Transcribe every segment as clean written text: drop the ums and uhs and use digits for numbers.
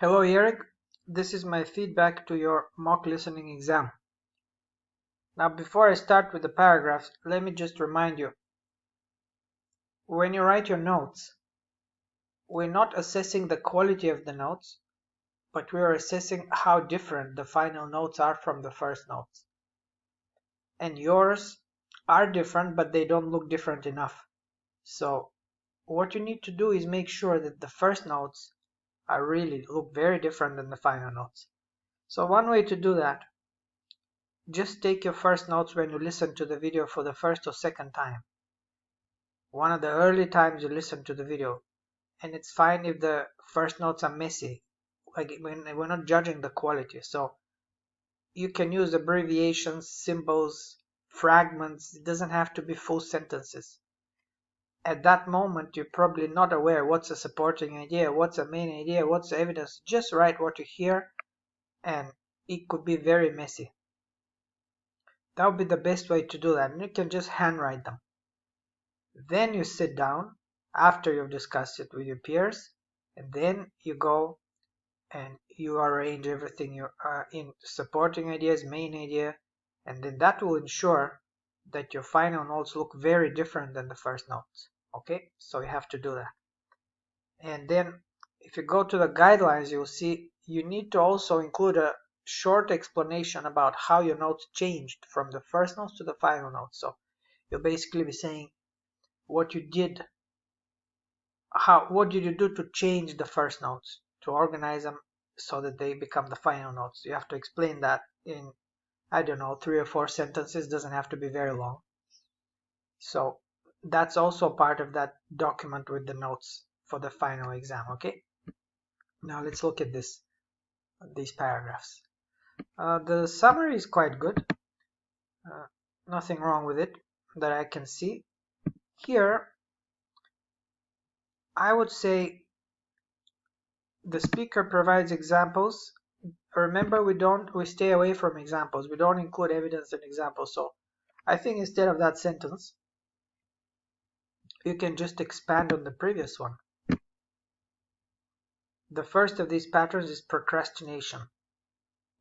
Hello Eric, this is my feedback to your mock listening exam. Now before I start with the paragraphs, let me just remind you, when you write your notes, we're not assessing the quality of the notes, but we are assessing how different the final notes are from the first notes. And yours are different, but they don't look different enough. So what you need to do is make sure that the first notes are really look very different than the final notes. So one way to do that, just take your first notes when you listen to the video for the first or second time. One of the early times you listen to the video, and it's fine if the first notes are messy. Like we're not judging the quality, so you can use abbreviations, symbols, fragments. It doesn't have to be full sentences. At that moment, you're probably not aware what's a supporting idea, what's a main idea, what's the evidence. Just write what you hear, and it could be very messy. That would be the best way to do that, and you can just handwrite them. Then you sit down after you've discussed it with your peers, and then you go and you arrange everything you are in supporting ideas, main idea, and then that will ensure that your final notes look very different than the first notes. Okay, so you have to do that. And then if you go to the guidelines, you'll see you need to also include a short explanation about how your notes changed from the first notes to the final notes. So you'll basically be saying what you did, what did you do to change the first notes, to organize them so that they become the final notes. You have to explain that in, I don't know, 3 or 4 sentences. Doesn't have to be very long. So that's also part of that document with the notes for the final exam. Okay, now let's look at these paragraphs. The summary is quite good. Nothing wrong with it that I can see. Here I would say the speaker provides examples. Remember, we stay away from examples. We don't include evidence in examples. So I think instead of that sentence, you can just expand on the previous one. The first of these patterns is procrastination,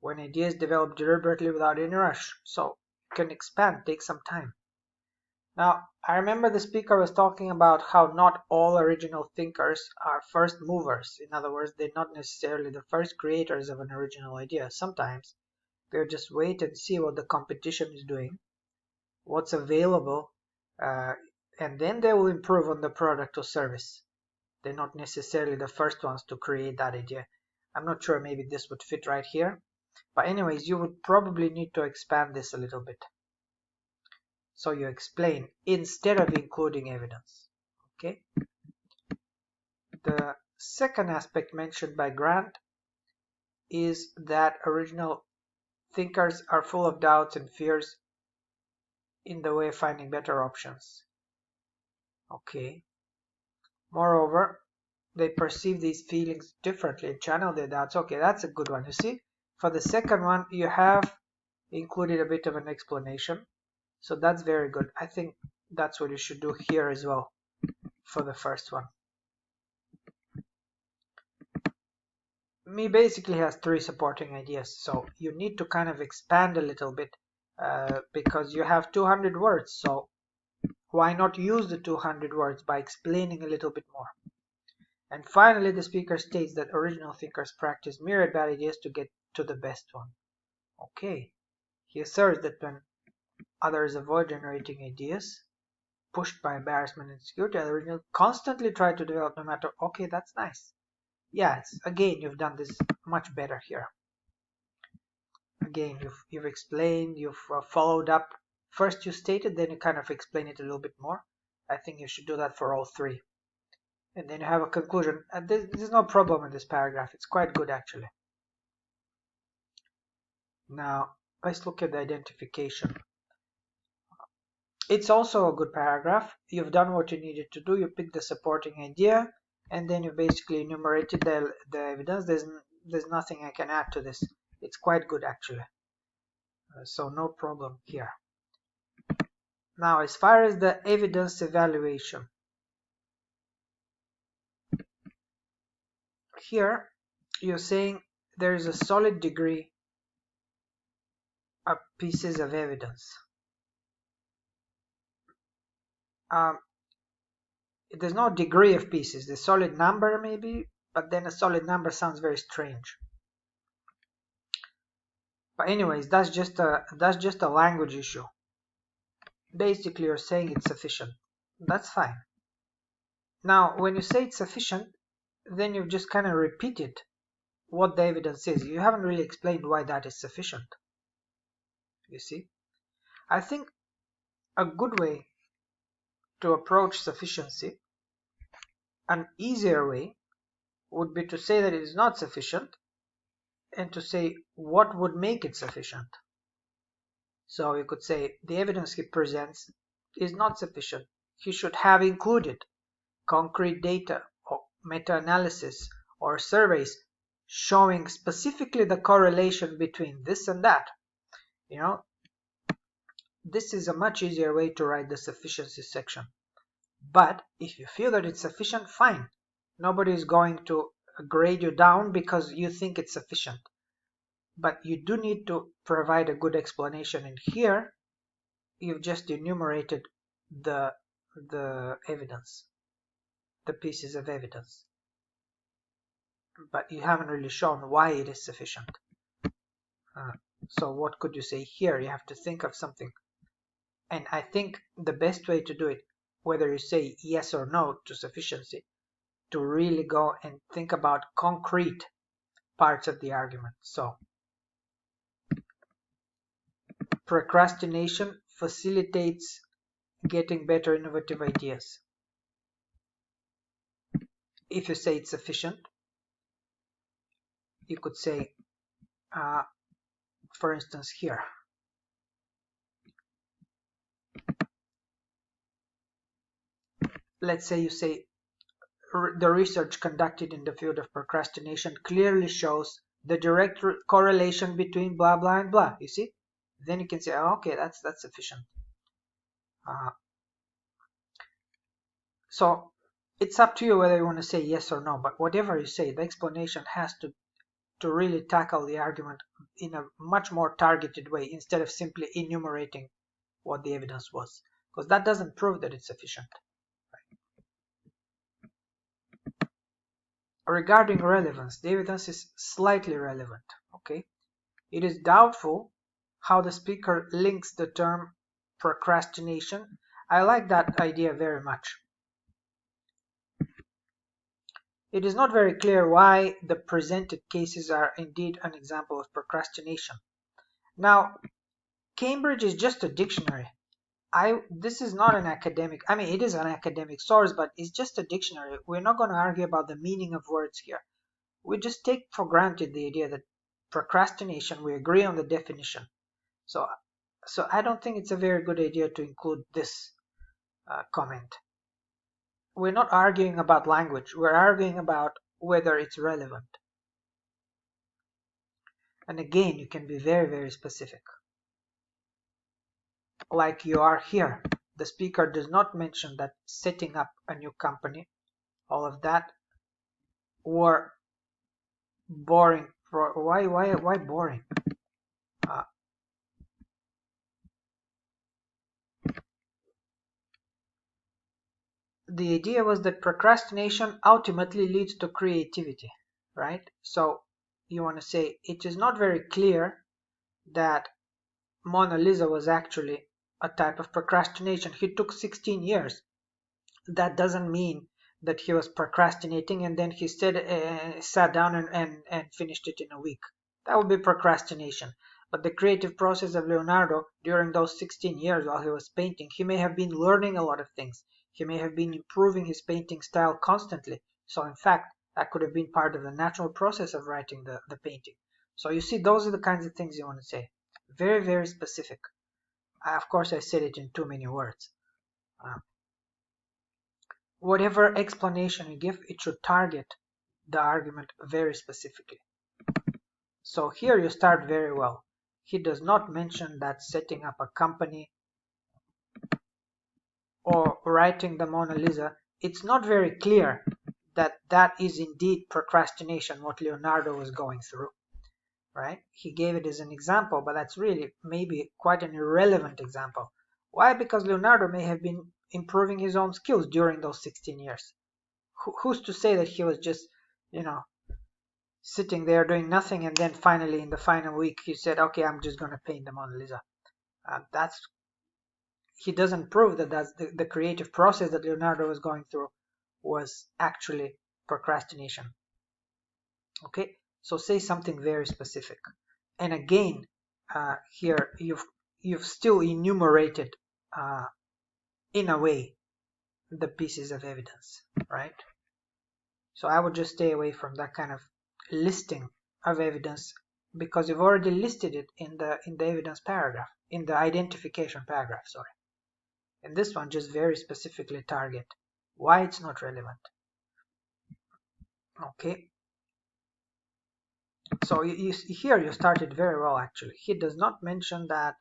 when ideas develop deliberately without any rush. So you can expand, take some time. Now, I remember the speaker was talking about how not all original thinkers are first movers. In other words, they're not necessarily the first creators of an original idea. Sometimes they'll just wait and see what the competition is doing, what's available, and then they will improve on the product or service. They're not necessarily the first ones to create that idea. I'm not sure, maybe this would fit right here. But anyways, you would probably need to expand this a little bit. So you explain instead of including evidence. Okay. The second aspect mentioned by Grant is that original thinkers are full of doubts and fears in the way of finding better options. Okay. Moreover, they perceive these feelings differently and channel their doubts. Okay, that's a good one. You see, for the second one, you have included a bit of an explanation. So that's very good. I think that's what you should do here as well for the first one. Me basically has 3 supporting ideas, so you need to kind of expand a little bit because you have 200 words. So why not use the 200 words by explaining a little bit more? And finally, the speaker states that original thinkers practice myriad bad ideas to get to the best one. Okay. He asserts that when others avoid generating ideas, pushed by embarrassment and insecurity, the original constantly try to develop no matter. Okay, that's nice. Yeah, again, you've done this much better here. Again, you've explained, you've followed up. First you stated, then you kind of explain it a little bit more. I think you should do that for all 3. And then you have a conclusion. There's no problem in this paragraph. It's quite good actually. Now, let's look at the identification. It's also a good paragraph. You've done what you needed to do. You picked the supporting idea, and then you basically enumerated the evidence. There's nothing I can add to this. It's quite good actually. So no problem here. Now, as far as the evidence evaluation, here you're saying there is a solid degree of pieces of evidence. There's no degree of pieces. The solid number maybe, but then a solid number sounds very strange. But anyways, that's just a language issue. Basically, you're saying it's sufficient. That's fine. Now, when you say it's sufficient, then you've just kind of repeated what the evidence is. You haven't really explained why that is sufficient. You see? I think a good way to approach sufficiency, an easier way, would be to say that it is not sufficient and to say what would make it sufficient. So you could say the evidence he presents is not sufficient. He should have included concrete data or meta-analysis or surveys showing specifically the correlation between this and that. You know, this is a much easier way to write the sufficiency section. But if you feel that it's sufficient, fine. Nobody is going to grade you down because you think it's sufficient. But you do need to provide a good explanation. And here, you've just enumerated the evidence, the pieces of evidence. But you haven't really shown why it is sufficient. So what could you say here? You have to think of something. And I think the best way to do it, whether you say yes or no to sufficiency, to really go and think about concrete parts of the argument. So, procrastination facilitates getting better innovative ideas. If you say it's sufficient, you could say, for instance, here. Let's say you say the research conducted in the field of procrastination clearly shows the direct correlation between blah blah and blah. You see? Then you can say, oh, okay, that's sufficient. So it's up to you whether you want to say yes or no. But whatever you say, the explanation has to really tackle the argument in a much more targeted way instead of simply enumerating what the evidence was, because that doesn't prove that it's sufficient. Regarding relevance, the evidence is slightly relevant. Okay, it is doubtful how the speaker links the term procrastination. I like that idea very much. It is not very clear why the presented cases are indeed an example of procrastination. Now, Cambridge is just a dictionary. This is not an academic, I mean, it is an academic source, but it's just a dictionary. We're not going to argue about the meaning of words here. We just take for granted the idea that procrastination, we agree on the definition. So I don't think it's a very good idea to include this comment. We're not arguing about language. We're arguing about whether it's relevant. And again, you can be very, very specific. Like you are here. The speaker does not mention that setting up a new company, all of that, or boring. Why boring? The idea was that procrastination ultimately leads to creativity, right? So you want to say it is not very clear that Mona Lisa was actually a type of procrastination. He took 16 years. That doesn't mean that he was procrastinating and then he sat down and finished it in a week. That would be procrastination. But the creative process of Leonardo during those 16 years while he was painting, he may have been learning a lot of things. He may have been improving his painting style constantly. So in fact, that could have been part of the natural process of writing the painting. So you see, those are the kinds of things you want to say. Very, very specific. Of course, I said it in too many words. Whatever explanation you give, it should target the argument very specifically. So here you start very well. He does not mention that setting up a company or writing the Mona Lisa, it's not very clear that is indeed procrastination, what Leonardo was going through, right? He gave it as an example, but that's really maybe quite an irrelevant example. Why? Because Leonardo may have been improving his own skills during those 16 years. Who's to say that he was just, you know, sitting there doing nothing, and then finally in the final week he said, okay, I'm just going to paint the Mona Lisa. He doesn't prove that that's the creative process that Leonardo was going through was actually procrastination. Okay, so say something very specific. And again, here you've still enumerated in a way the pieces of evidence, right? So I would just stay away from that kind of listing of evidence, because you've already listed it in the evidence paragraph, in the identification paragraph, sorry. And this one just very specifically target why it's not relevant. Okay, so here you started very well actually. He does not mention that,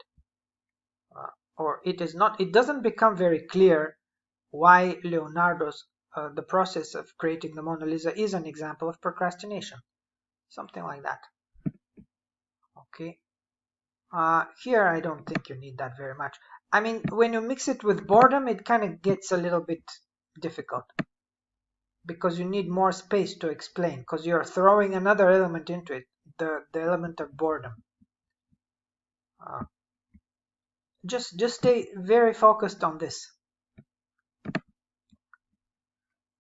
or it doesn't become very clear why Leonardo's the process of creating the Mona Lisa is an example of procrastination, something like that. Okay, here I don't think you need that very much. I mean, when you mix it with boredom, it kind of gets a little bit difficult, because you need more space to explain, because you're throwing another element into it, the element of boredom. Just stay very focused on this.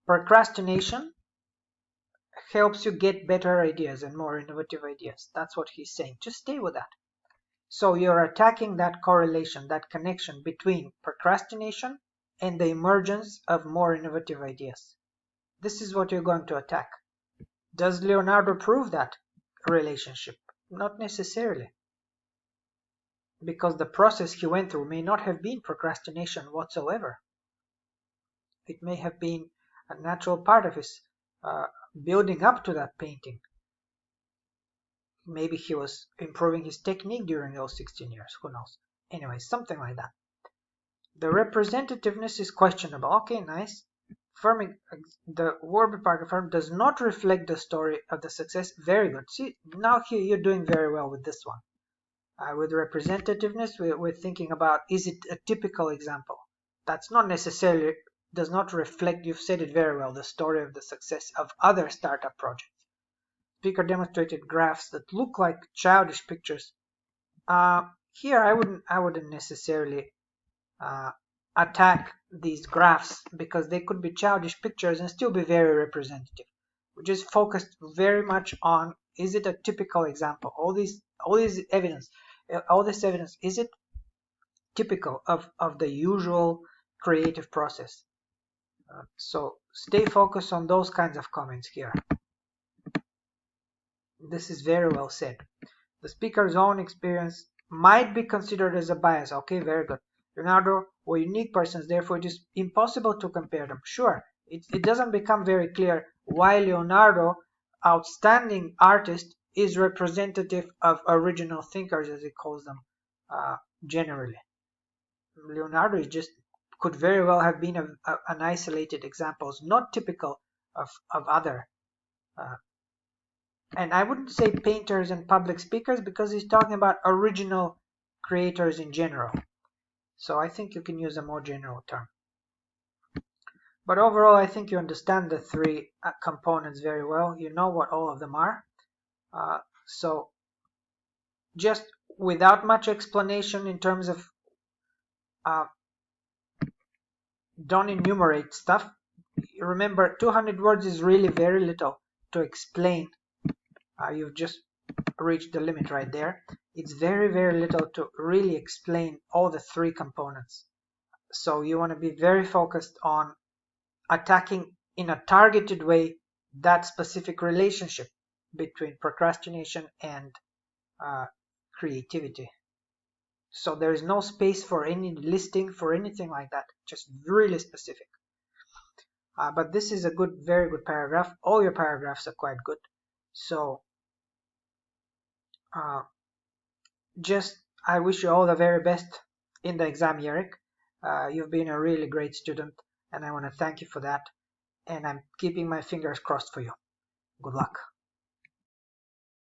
Procrastination helps you get better ideas and more innovative ideas. That's what he's saying. Just stay with that. So you're attacking that correlation, that connection between procrastination and the emergence of more innovative ideas. This is what you're going to attack. Does Leonardo prove that relationship? Not necessarily, because the process he went through may not have been procrastination whatsoever. It may have been a natural part of his building up to that painting. Maybe he was improving his technique during those 16 years, who knows. Anyway, something like that. The representativeness is questionable. Okay, nice. The Warburg part affirm does not reflect the story of the success. Very good. See, now here you're doing very well with this one. With representativeness, we're thinking about, is it a typical example? That's not necessarily, does not reflect, you've said it very well, the story of the success of other startup projects. Speaker demonstrated graphs that look like childish pictures. Here I wouldn't necessarily attack these graphs, because they could be childish pictures and still be very representative. We just focused very much on, is it a typical example? All this evidence, is it typical of the usual creative process? So stay focused on those kinds of comments here. This is very well said. The speaker's own experience might be considered as a bias. Okay, very good. Leonardo were unique persons, therefore it is impossible to compare them. Sure, it doesn't become very clear why Leonardo, outstanding artist, is representative of original thinkers, as he calls them generally. Leonardo is just could very well have been an isolated example, not typical of other. And I wouldn't say painters and public speakers, because he's talking about original creators in general. So I think you can use a more general term. But overall, I think you understand the three components very well. You know what all of them are. So just without much explanation in terms of don't enumerate stuff. Remember, 200 words is really very little to explain. You've just reached the limit right there. It's very, very little to really explain all the three components. So you want to be very focused on attacking in a targeted way that specific relationship between procrastination and creativity. So there is no space for any listing, for anything like that, just really specific. But this is a good, very good paragraph. All your paragraphs are quite good. So just I wish you all the very best in the exam, Eric. You've been a really great student, and I want to thank you for that. and I'm keeping my fingers crossed for you. Good luck.